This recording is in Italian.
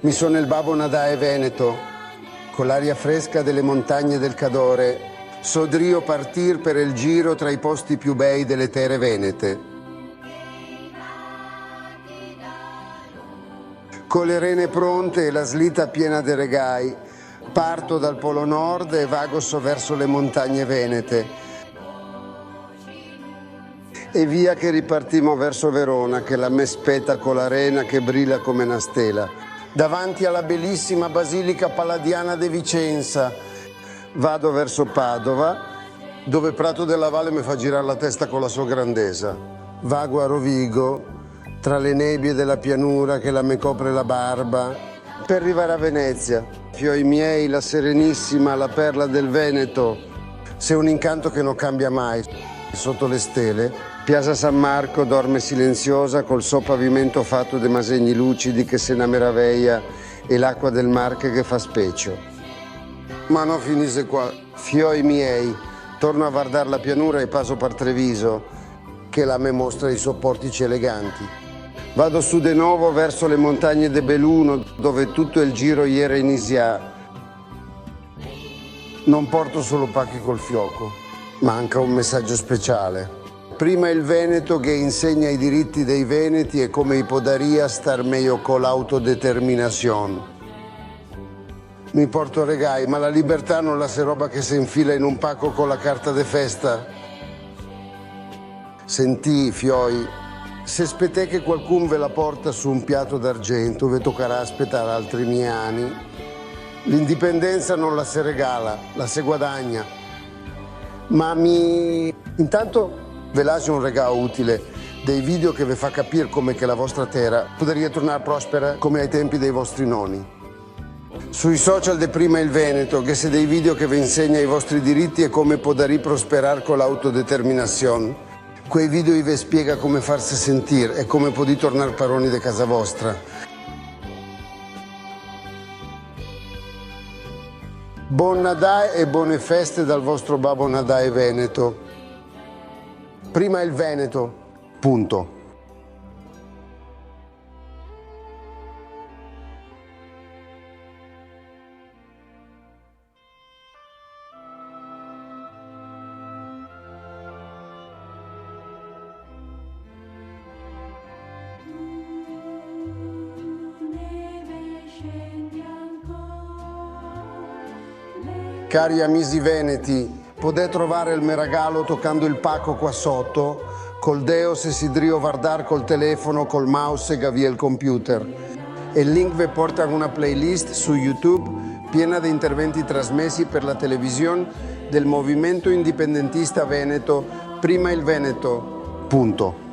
Mi sono il Babbo Nadae Veneto, con l'aria fresca delle montagne del Cadore, sodrio partir per il giro tra i posti più bei delle terre venete. Con le rene pronte e la slita piena de regai, parto dal Polo Nord e vago verso le montagne venete. E via che ripartimo verso Verona, che la m'aspetta con l'arena che brilla come una stella. Davanti alla bellissima Basilica Palladiana de Vicenza vado verso Padova, dove Prato della Valle mi fa girare la testa con la sua grandezza. Vago a Rovigo, tra le nebbie della pianura che la me copre la barba, per arrivare a Venezia. Fioi miei, la Serenissima, la perla del Veneto, sei un incanto che non cambia mai. Sotto le stele, Piazza San Marco dorme silenziosa col suo pavimento fatto de masegni lucidi che se ne meraviglia e l'acqua del Marche che fa specchio. Ma non finisse qua. Fioi miei, torno a guardare la pianura e passo per Treviso, che la me mostra i suoi portici eleganti. Vado su de nuovo verso le montagne de Belluno, dove tutto il giro ieri inizia. Non porto solo pacchi col fioco, manca un messaggio speciale. Prima il Veneto che insegna i diritti dei veneti e come podaria star meglio con l'autodeterminazione. Mi porto regai, ma la libertà non la se roba che si infila in un pacco con la carta de festa. Sentì, fioi, se aspettai che qualcuno ve la porta su un piatto d'argento, ve toccherà aspettare altri miei anni. L'indipendenza non la si regala, la si guadagna. Ma intanto ve lascio un regalo utile, dei video che vi fa capire come che la vostra terra potrebbe tornare prospera come ai tempi dei vostri nonni. Sui social de prima il Veneto, che se dei video che vi insegna i vostri diritti e come poter prosperare con l'autodeterminazione. Quei video vi spiega come farsi sentire e come potete tornare padroni di casa vostra. Buon Nadae e buone feste dal vostro Babbo Nadae Veneto. Prima il Veneto, punto. Cari amici veneti, potete trovare il mio regalo toccando il pacco qua sotto, col deo se si drio guardare col telefono, col mouse e via il computer. E il link vi porta a una playlist su YouTube piena di interventi trasmessi per la televisione del movimento indipendentista veneto, prima il Veneto, punto.